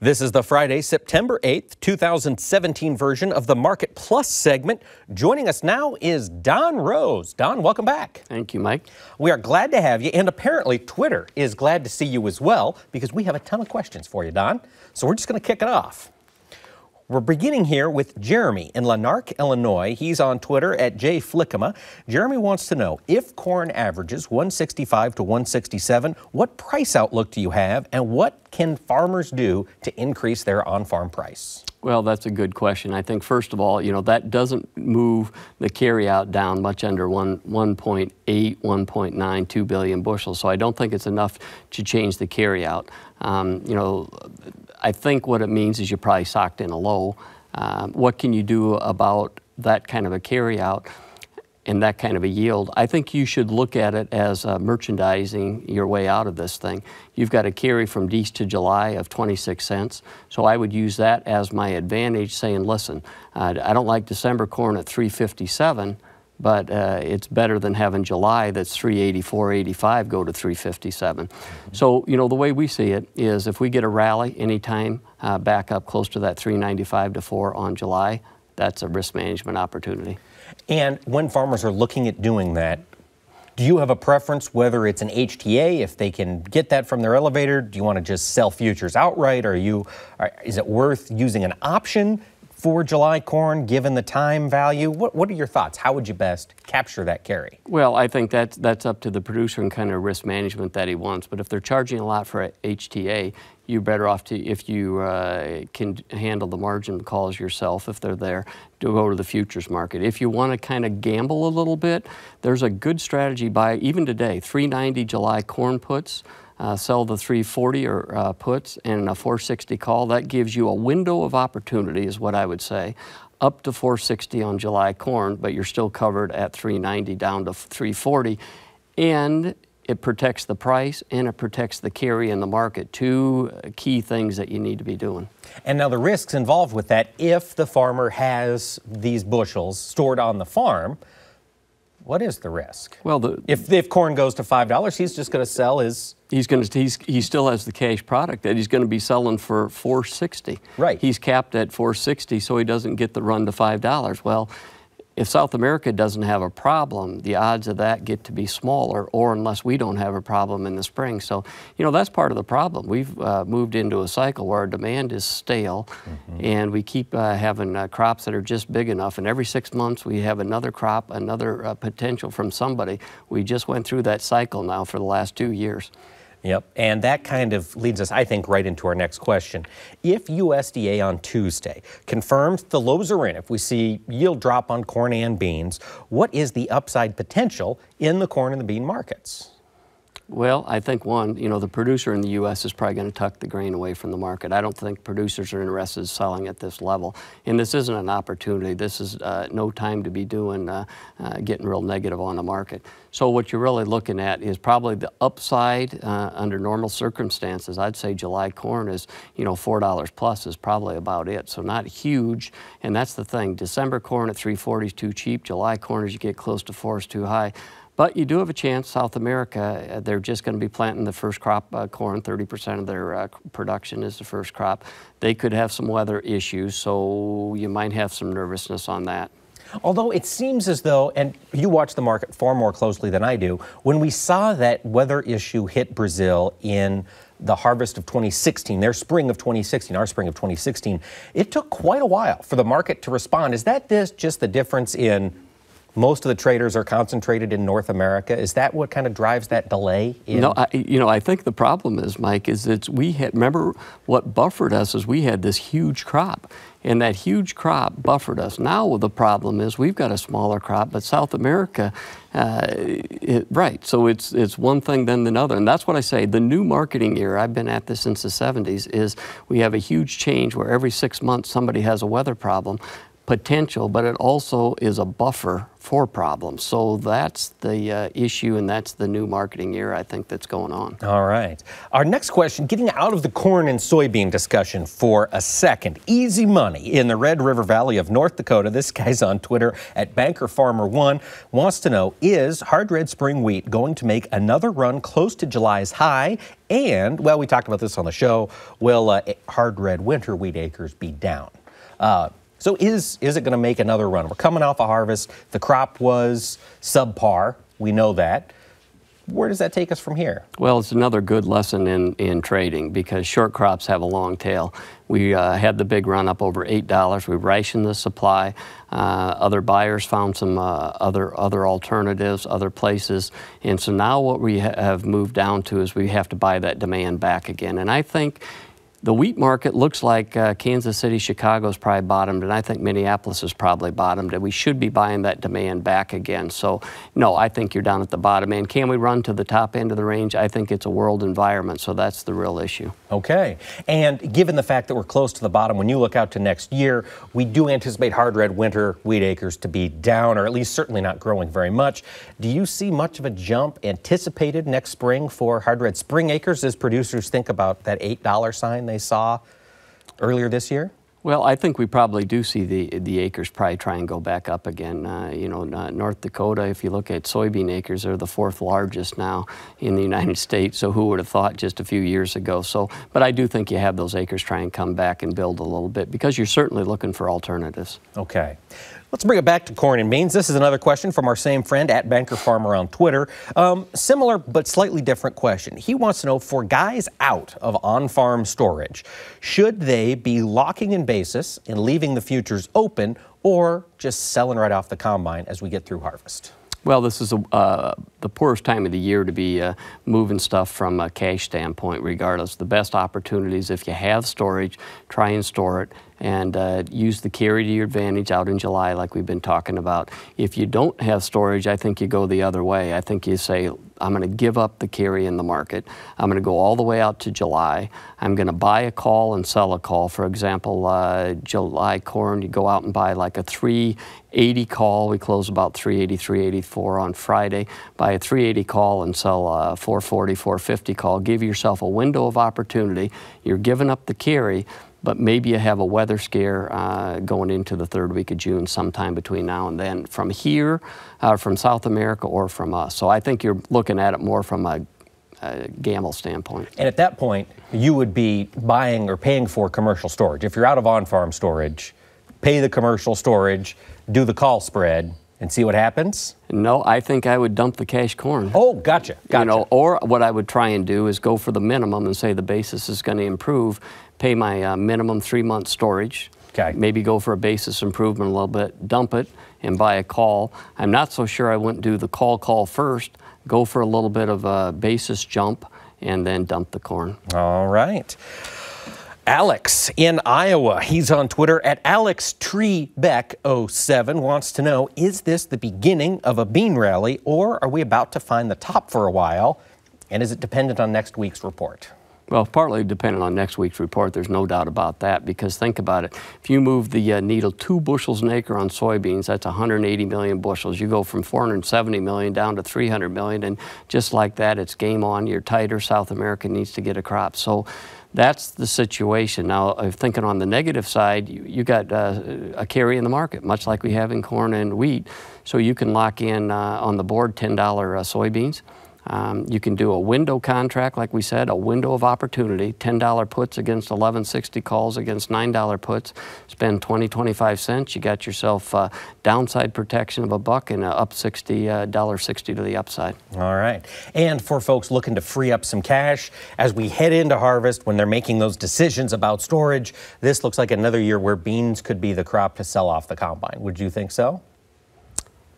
This is the Friday, September 8th, 2017 version of the Market Plus segment. Joining us now is Don Rose. Don, welcome back. Thank you, Mike. We are glad to have you, and apparently Twitter is glad to see you as well, because we have a ton of questions for you, Don. So we're just going to kick it off. We're beginning here with Jeremy in Lanark, Illinois. He's on Twitter at jflickema. Jeremy wants to know, if corn averages 165 to 167, what price outlook do you have, and what can farmers do to increase their on-farm price? Well, that's a good question. I think, first of all, that doesn't move the carryout down much under 1.8, 1.9, 2 billion bushels. So I don't think it's enough to change the carryout. I think what it means is you probably socked in a low. What can you do about that kind of a carryout and that kind of a yield? I think you should look at it as merchandising your way out of this thing. You've got a carry from Dece to July of 26 cents. So I would use that as my advantage, saying, listen, I don't like December corn at 357, but it's better than having July that's 384.85 go to 357. So, the way we see it is if we get a rally anytime back up close to that 395 to 4 on July, that's a risk management opportunity. And when farmers are looking at doing that, do you have a preference whether it's an HTA, if they can get that from their elevator? Do you want to just sell futures outright? Is it worth using an option for July corn, given the time value? What are your thoughts? How would you best capture that carry? Well, I think that's up to the producer and kind of risk management that he wants. But if they're charging a lot for HTA, you're better off to, if you can handle the margin calls yourself, if they're there, to go to the futures market. If you want to kind of gamble a little bit, there's a good strategy by, even today, 390 July corn puts. Sell the 340 or puts and a 460 call. That gives you a window of opportunity, is what I would say, up to 460 on July corn, but you're still covered at 390 down to 340. And it protects the price and it protects the carry in the market. Two key things that you need to be doing. And now the risks involved with that, if the farmer has these bushels stored on the farm, what is the risk? Well, if corn goes to $5, he's just going to sell his. He still has the cash product that he's going to be selling for $4.60. Right. He's capped at $4.60, so he doesn't get the run to $5. Well, if South America doesn't have a problem, the odds of that get to be smaller, or unless we don't have a problem in the spring. So, that's part of the problem. We've moved into a cycle where our demand is stale, and we keep having crops that are just big enough, and every 6 months we have another crop, another potential from somebody. We just went through that cycle now for the last 2 years. Yep, and that kind of leads us, I think, right into our next question. If USDA on Tuesday confirms the lows are in, if we see yield drop on corn and beans, what is the upside potential in the corn and the bean markets? Well, I think one, the producer in the U.S. is probably going to tuck the grain away from the market. I don't think producers are interested in selling at this level. And this isn't an opportunity. This is no time to be doing, getting real negative on the market. So what you're really looking at is probably the upside under normal circumstances. I'd say July corn is, $4 plus is probably about it. So not huge. And that's the thing. December corn at 340 is too cheap. July corn, as you get close to 4, is too high. But you do have a chance. South America, they're just going to be planting the first crop corn. 30% of their production is the first crop. They could have some weather issues, so you might have some nervousness on that. Although it seems as though, and you watch the market far more closely than I do, when we saw that weather issue hit Brazil in the harvest of 2016, their spring of 2016, our spring of 2016, it took quite a while for the market to respond. Is that just the difference in most of the traders are concentrated in North America? Is that what kind of drives that delay? No, I think the problem is, Mike, is that remember what buffered us is we had this huge crop, and that huge crop buffered us. Now the problem is we've got a smaller crop, but South America, right, so it's one thing then another. And that's what I say, the new marketing era, I've been at this since the 70s, is we have a huge change where every 6 months somebody has a weather problem. potential, but it also is a buffer for problems. So that's the issue, and that's the new marketing year, I think, that's going on. All right. Our next question, getting out of the corn and soybean discussion for a second. Easy Money in the Red River Valley of North Dakota, this guy's on Twitter at BankerFarmer1, wants to know, is hard red spring wheat going to make another run close to July's high? And, well, we talked about this on the show, will hard red winter wheat acres be down? So is it going to make another run? We're coming off a harvest. The crop was subpar. We know that. Where does that take us from here? Well, it's another good lesson in trading because short crops have a long tail. We had the big run up over $8. We rationed the supply. Other buyers found some other alternatives, other places. And so now what we have moved down to is we have to buy that demand back again. And I think the wheat market looks like Kansas City, Chicago's probably bottomed, and I think Minneapolis has probably bottomed, and we should be buying that demand back again. So, no, I think you're down at the bottom end. Can we run to the top end of the range? I think it's a world environment, so that's the real issue. Okay. And given the fact that we're close to the bottom, when you look out to next year, we do anticipate hard red winter wheat acres to be down, or at least certainly not growing very much. Do you see much of a jump anticipated next spring for hard red spring acres as producers think about that $8 sign they saw earlier this year? Well, I think we probably do see the acres probably try and go back up again. North Dakota, if you look at soybean acres, they're the 4th largest now in the United States. So who would have thought just a few years ago? So, but I do think you have those acres try and come back and build a little bit because you're certainly looking for alternatives. Okay. Let's bring it back to corn and beans. This is another question from our same friend at Banker Farmer on Twitter. Similar but slightly different question. He wants to know, for guys out of on-farm storage, should they be locking in basis and leaving the futures open, or just selling right off the combine as we get through harvest? Well, this is the poorest time of the year to be moving stuff from a cash standpoint regardless. The best opportunities, if you have storage, try and store it and use the carry to your advantage out in July like we've been talking about. If you don't have storage, I think you go the other way. I think you say, I'm going to give up the carry in the market. I'm going to go all the way out to July. I'm going to buy a call and sell a call. For example, July corn, you go out and buy like a 380 call. We close about 380, 384 on Friday. Buy a 380 call and sell a 440, 450 call. Give yourself a window of opportunity. You're giving up the carry, but maybe you have a weather scare going into the 3rd week of June sometime between now and then from here, from South America or from us. So I think you're looking at it more from a gamble standpoint. And at that point, you would be buying or paying for commercial storage. If you're out of on-farm storage, pay the commercial storage, do the call spread, and see what happens? No, I think I would dump the cash corn. Oh, gotcha. Or what I would try and do is go for the minimum and say the basis is going to improve, pay my minimum 3-month storage, maybe go for a basis improvement a little bit, dump it, and buy a call. I'm not so sure I wouldn't do the call first, go for a little bit of a basis jump, and then dump the corn. All right. Alex in Iowa, he's on Twitter at AlexTreebeck07, wants to know, is this the beginning of a bean rally, or are we about to find the top for a while? And is it dependent on next week's report? Well, partly dependent on next week's report, there's no doubt about that, because think about it. If you move the needle 2 bushels an acre on soybeans, that's 180 million bushels. You go from 470 million down to 300 million, and just like that, it's game on. You're tighter. South America needs to get a crop. So that's the situation. Now, thinking on the negative side, you got a carry in the market, much like we have in corn and wheat. So you can lock in on the board $10 soybeans. You can do a window contract, like we said, a window of opportunity, $10 puts against $11.60 calls against $9 puts. Spend 20, 25 cents. You got yourself downside protection of $1 and up $60 to the upside. All right. And for folks looking to free up some cash as we head into harvest, when they're making those decisions about storage, this looks like another year where beans could be the crop to sell off the combine. Would you think so?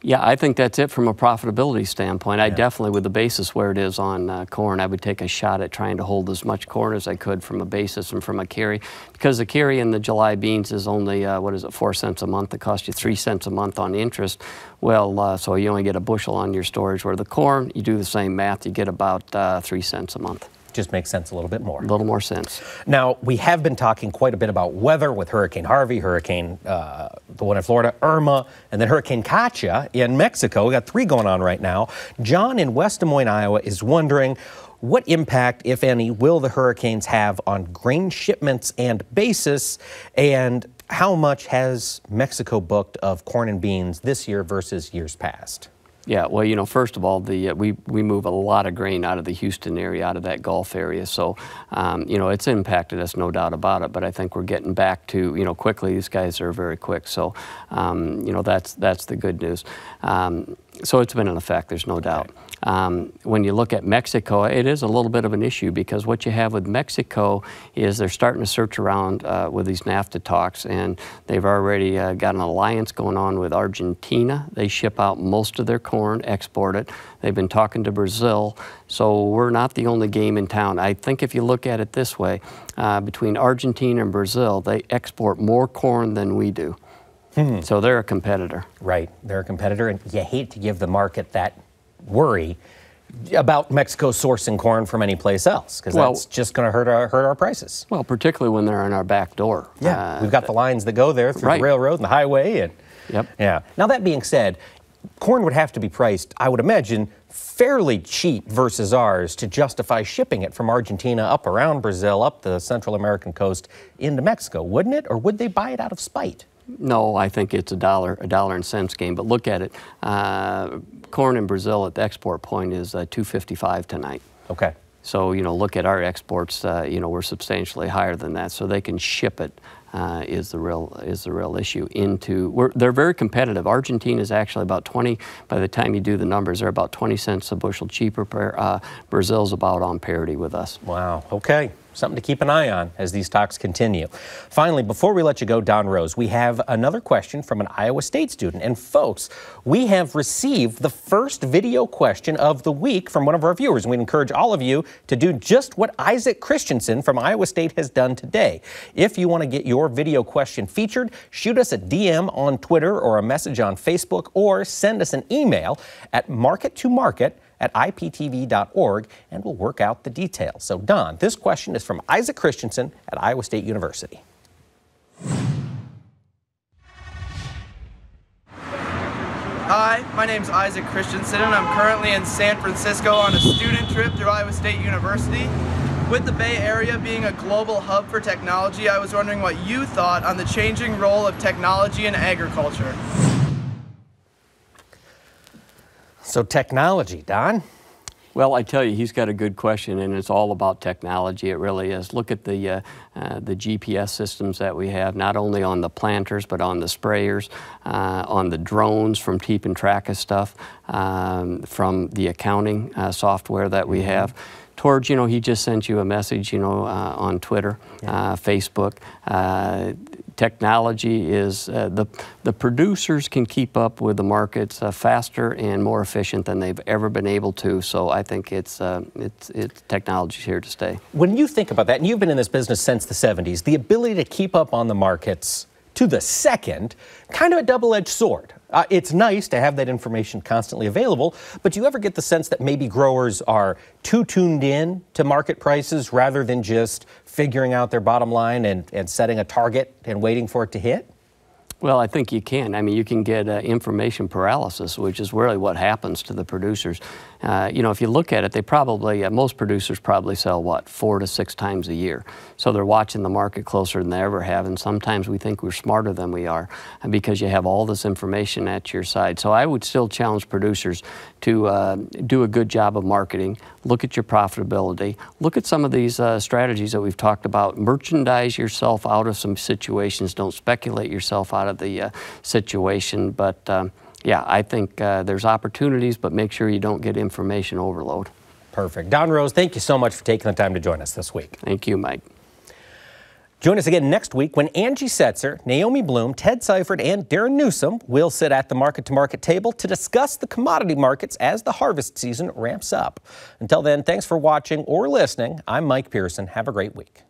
Yeah, I think that's it from a profitability standpoint. I definitely, with the basis where it is on corn, I would take a shot at trying to hold as much corn as I could from a basis and from a carry, because the carry in the July beans is only, 4 cents a month. It costs you 3 cents a month on interest. Well, so you only get a bushel on your storage, where the corn, you do the same math, you get about 3 cents a month. just makes sense a little bit more. A little more sense. Now, we have been talking quite a bit about weather with Hurricane Harvey, the one in Florida, Irma, and then Hurricane Katia in Mexico. We got 3 going on right now. John in West Des Moines, Iowa is wondering, what impact, if any, will the hurricanes have on grain shipments and basis, and how much has Mexico booked of corn and beans this year versus years past? Yeah, well, you know, first of all, we move a lot of grain out of the Houston area, out of that Gulf area. So, you know, it's impacted us, no doubt about it. But I think we're getting back to, you know, quickly. These guys are very quick. So, you know, that's the good news. So it's been an effect, there's no doubt. When you look at Mexico, it is a little bit of an issue because what you have with Mexico is they're starting to search around with these NAFTA talks, and they've already got an alliance going on with Argentina. They ship out most of their corn, export it. They've been talking to Brazil, so we're not the only game in town. I think if you look at it this way, between Argentina and Brazil, they export more corn than we do. So they're a competitor. Right, they're a competitor, and you hate to give the market that worry about Mexico sourcing corn from any place else, because that's just going to hurt our prices. Well, particularly when they're on our back door. Yeah, we've got the lines that go there through the railroad and the highway. And yeah. Now, that being said, corn would have to be priced, I would imagine, fairly cheap versus ours to justify shipping it from Argentina up around Brazil, up the Central American coast into Mexico, wouldn't it? Or would they buy it out of spite? No, I think it's a dollar and cents game. But look at it. Corn in Brazil at the export point is $2.55 tonight. Okay. So, you know, look at our exports. You know, we're substantially higher than that. So they can ship it. Is the real issue. They're very competitive. Argentina is actually about 20. By the time you do the numbers, they're about 20 cents a bushel cheaper. Brazil's about on parity with us. Wow. Okay. Something to keep an eye on as these talks continue. Finally, before we let you go, Don Rose, we have another question from an Iowa State student. And folks, we have received the first video question of the week from one of our viewers. And we'd encourage all of you to do just what Isaac Christensen from Iowa State has done today. If you want to get your video question featured, shoot us a DM on Twitter or a message on Facebook, or send us an email at market2market@iptv.org, and we'll work out the details. So, Don, this question is from Isaac Christensen at Iowa State University. Hi, my name's Isaac Christensen, and I'm currently in San Francisco on a student trip through Iowa State University. With the Bay Area being a global hub for technology, I was wondering what you thought on the changing role of technology in agriculture. So technology, Don? Well, I tell you, he's got a good question, and it's all about technology. It really is. Look at the GPS systems that we have, not only on the planters, but on the sprayers, on the drones from keeping track of stuff, from the accounting software that we have. Towards, you know, he just sent you a message, you know, on Twitter, Facebook. Technology is, the producers can keep up with the markets faster and more efficient than they've ever been able to. So I think it's technology's here to stay. When you think about that, and you've been in this business since the 70s, the ability to keep up on the markets to the second, kind of a double-edged sword. It's nice to have that information constantly available, but do you ever get the sense that maybe growers are too tuned in to market prices rather than just figuring out their bottom line and setting a target and waiting for it to hit? Well, I think you can. I mean, you can get information paralysis, which is really what happens to the producers. You know, if you look at it, they probably, most producers probably sell, what, 4 to 6 times a year. So they're watching the market closer than they ever have, and sometimes we think we're smarter than we are because you have all this information at your side. So I would still challenge producers to do a good job of marketing, look at your profitability, look at some of these strategies that we've talked about, merchandise yourself out of some situations, don't speculate yourself out of the situation, but yeah, I think there's opportunities, but make sure you don't get information overload. Perfect. Don Rose, thank you so much for taking the time to join us this week. Thank you, Mike. Join us again next week when Angie Setzer, Naomi Bloom, Ted Seifert, and Darren Newsom will sit at the market-to-market table to discuss the commodity markets as the harvest season ramps up. Until then, thanks for watching or listening. I'm Mike Pearson. Have a great week.